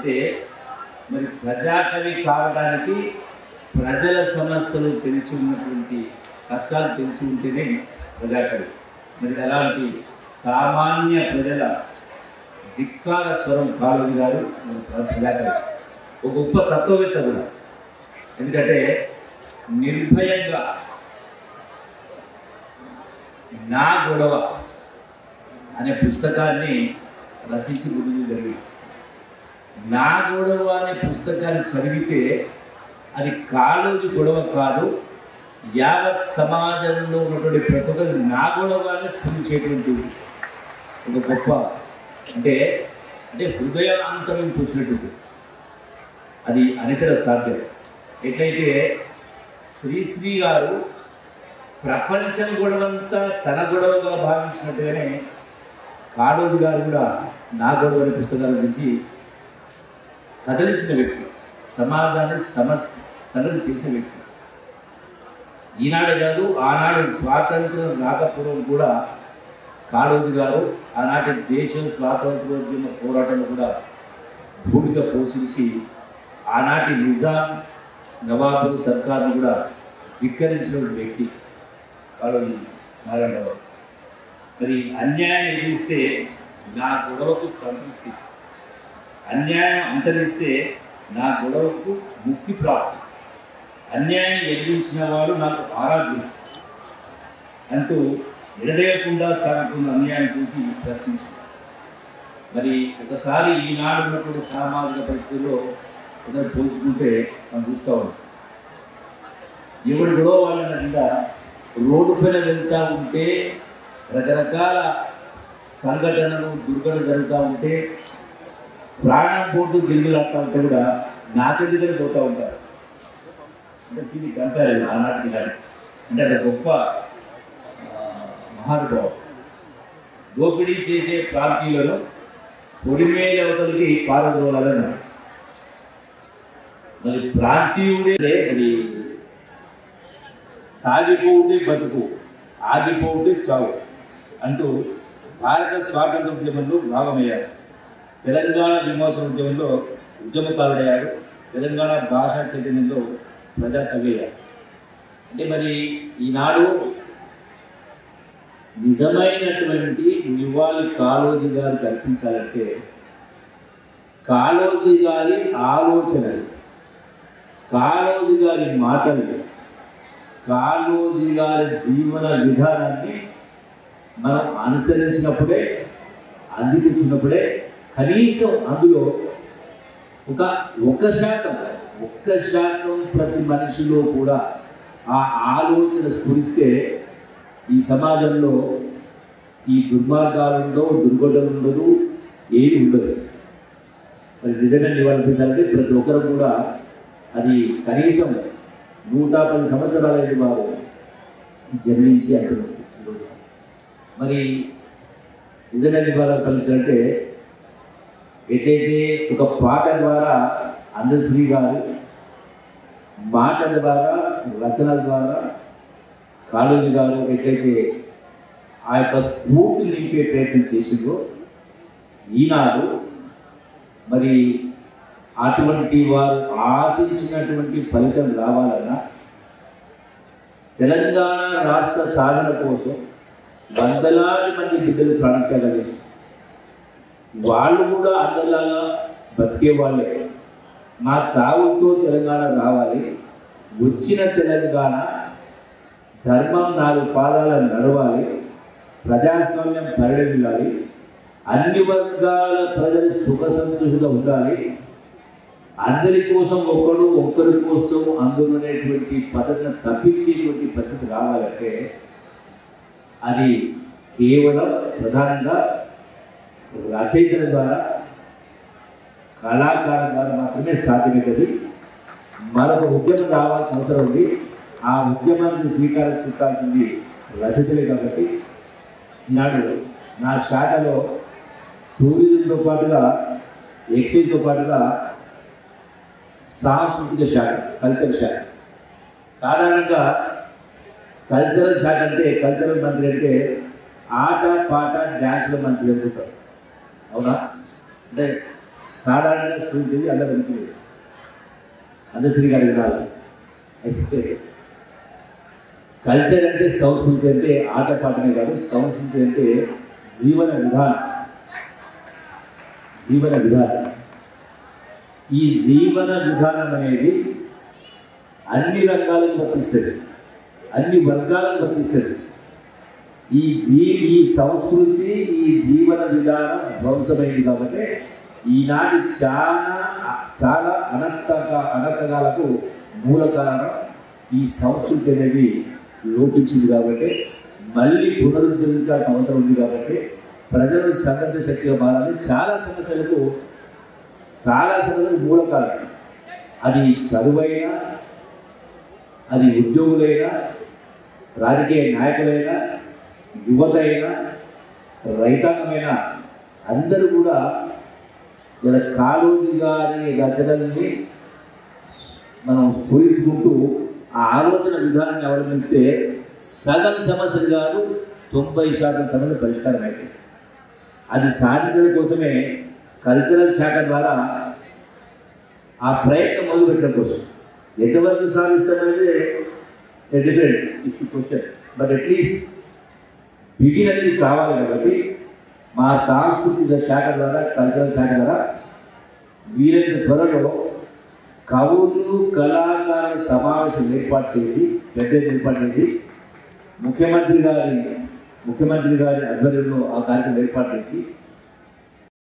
అయితే మరి ప్రజాకవి కావడానికి ప్రజల సమస్యలు తెలిసి ఉన్నటువంటి కష్టాలు తెలిసి ఉంటేనే ప్రజాకవి. మరి అలాంటి సామాన్య ప్రజల ధిక్కార స్వరం కాళోజీ గారు ప్రజాకవి. ఒక గొప్ప తత్వవేత్త కూడా. ఎందుకంటే నిర్భయంగా నా గొడవ అనే పుస్తకాన్ని రచించి ముందు జరిగింది. నా గొడవ అనే పుస్తకాన్ని చదివితే అది కాళోజీ గొడవ కాదు, యావత్ సమాజంలో ఉన్నటువంటి ప్రతి ఒక్కరు నా గొడవ అని స్ఫురించేటువంటి ఒక గొప్ప అంటే హృదయాంతరం చూసినటువంటి అది అనితర సాధ్యం. ఎట్లయితే శ్రీశ్రీ గారు ప్రపంచం గొడవంతా తన గొడవగా భావించినట్టుగానే కాళోజీ గారు కూడా నా గొడవ అనే పుస్తకాలు రచించి కదిలించిన వ్యక్తి, సమాజాన్ని సన్నద్ధి చేసిన వ్యక్తి. ఈనాడే కాదు, ఆనాడు స్వాతంత్రం రాకపూర్వం కూడా కాళోజీ గారు ఆనాటి దేశం స్వాతంత్రోద్యమ పోరాటంలో కూడా భూమిక పోషించి ఆనాటి నిజాం నవాబు సర్కార్ను కూడా ధిక్కరించిన వ్యక్తి కాళోజీ నారాయణరావు. మరి అన్యాయం ఎదిరిస్తే నా గొడవకు సంతృప్తి, అన్యాయం అంతరిస్తే నా గొడవకు ముక్తి ప్రాప్తి, అన్యాయం ఎదిరించిన వాడు నాకు ఆరాధ్యుడు అంటూ ఎడదేయకుండా సాగుతున్న అన్యాయం చూసి ప్రశ్నించారు. మరి ఒకసారి ఈనాడు ఉన్నటువంటి సామాజిక పరిస్థితుల్లో ఒకరు పోల్చుకుంటే మనం చూస్తూ ఉంటాం. ఎవరి గొడవ వాళ్ళ రోడ్డు పైన వెళ్తూ ఉంటే రకరకాల సంఘటనలు దుర్ఘటనలు జరుగుతూ ఉంటే ప్రాణం పోటు గిరుగులాడుతూ ఉంటే కూడా నాకెందుకని పోతూ ఉంటారు. అంటే దీన్ని కంపేర్ ఆనాటి కానీ అంటే అది గొప్ప మహానుభావం. దోపిడీ చేసే ప్రాంతీయులను పొడిమేల అవతలికి పారదోలాలని మరి ప్రాంతీయుడే మరి సాగిపోవుటే బతుకు, ఆగిపోవుటే చావు అంటూ భారత స్వాతంత్ర ఉద్యమంలో భాగమయ్యారు. తెలంగాణ విమోచన ఉద్యమంలో ఉద్యమకారుడయ్యాడు. తెలంగాణ భాషా చైతన్యంలో ప్రజాకవి అయ్యాడు. అంటే మరి ఈనాడు నిజమైనటువంటి నివాళి కాళోజీ గారికి అర్పించాలంటే కాళోజీ గారి ఆలోచనలు, కాళోజీ గారి మాటలు, కాళోజీ గారి జీవన విధానాన్ని మనం అనుసరించినప్పుడే, అందిపుచ్చినప్పుడే కనీసం అందులో ఒక్క శాతం ప్రతి మనిషిలో కూడా ఆ ఆలోచన స్ఫురిస్తే ఈ సమాజంలో ఈ దుర్మార్గాలు ఉండవు, దుర్ఘటనలు ఉండదు, ఏది ఉండదు. మరి నిజంగా నివారించాలంటే ప్రతి ఒక్కరు కూడా అది కనీసం 110 సంవత్సరాలైన వారు జన్మించి అంటున్నారు. మరి నిజంగా నివారించాలంటే ఎట్లయితే ఒక పాట ద్వారా అందశ్రీ గారు మాటల ద్వారా రచనల ద్వారా కాళోజీ గారు ఎట్లయితే ఆ యొక్క స్ఫూర్తిని నింపే ప్రయత్నం చేసిందో ఈనాడు మరి అటువంటి వారు ఆశించినటువంటి ఫలితం రావాలన్నా తెలంగాణ రాష్ట్ర సాధన కోసం వందలాది మంది బిడ్డలు ప్రాణత్యాగాలు చేశారు. వాళ్ళు కూడా అందరిలాగా బతికే వాళ్ళే. మా చావుతో తెలంగాణ రావాలి, వచ్చిన తెలంగాణ ధర్మం 4 పాదాల నడవాలి, ప్రజాస్వామ్యం పరిడమిల్లాలి, అన్ని వర్గాల ప్రజలు సుఖ సంతోషంగా ఉండాలి, అందరి కోసం ఒక్కరి కోసం అందరూ అనేటువంటి పద్ధతిని తప్పించేటువంటి పరిస్థితి రావాలంటే అది కేవలం ప్రధానంగా రచయితల ద్వారా, కళాకారుల ద్వారా మాత్రమే సాధ్యమవుతుంది. మరొక ఉద్యమం రావాల్సిన అవసరం ఉంది. ఆ ఉద్యమానికి స్వీకారం చుట్టాల్సింది రచయితలే. కాబట్టి ఈనాడు నా శాఖలో టూరిజంతో పాటుగా, ఎక్సైజ్తో పాటుగా సాంస్కృతిక శాఖ, కల్చరల్ శాఖ. సాధారణంగా కల్చరల్ శాఖ అంటే, కల్చరల్ మంత్రి అంటే ఆట పాట డ్యాన్స్ల మంత్రి అనుకుంటారు. అవునా? అంటే సాధారణంగా స్ఫూర్తించేది అందరికీ అందశ్రీ గారి వినాలి. అయితే కల్చర్ అంటే సంస్కృతి అంటే ఆటపాటనే కాదు, సంస్కృతి అంటే జీవన విధానం. జీవన విధానం, ఈ జీవన విధానం అనేది అన్ని రంగాలకు వర్తిస్తుంది, అన్ని వర్గాలకు వర్తిస్తుంది. ఈ సంస్కృతి ఈ జీవన విధానం ధ్వంసమైంది కాబట్టి ఈనాటి చాలా అనర్థకాలకు మూల కారణం ఈ సంస్కృతి అనేది లోపించింది. కాబట్టి మళ్ళీ పునరుద్ధరించాల్సిన అవసరం ఉంది. కాబట్టి ప్రజలను సంఘటిత శక్తిగా మారాలి. చాలా సమస్యలకు మూల కారణం అది చదువైనా, అది ఉద్యోగులైనా, రాజకీయ నాయకులైనా, యువత అయినా, రైతాంగమైనా అందరూ కూడా ఇలా కాళోజీ గారి రచనల్ని మనం స్ఫూరించుకుంటూ ఆ ఆలోచన విధానాన్ని అవలంబిస్తే సగం సమస్యలు కాదు 90% సమస్యలు పరిష్కారం అయితే అది సాధించడం కోసమే కల్చరల్ శాఖ ద్వారా ఆ ప్రయత్నం మొదలుపెట్టడం కోసం. ఎంతవరకు సాధిస్తామనేది different issue question, but at least begin అనేది కావాలి. కాబట్టి మా సాంస్కృతిక శాఖ ద్వారా, కల్చరల్ శాఖ ద్వారా వీలైన త్వరలో కవులు కళాకారుల సమావేశం ఏర్పాటు చేసి ముఖ్యమంత్రి గారి ఆధ్వర్యంలో ఆ కార్యక్రమం ఏర్పాటు చేసి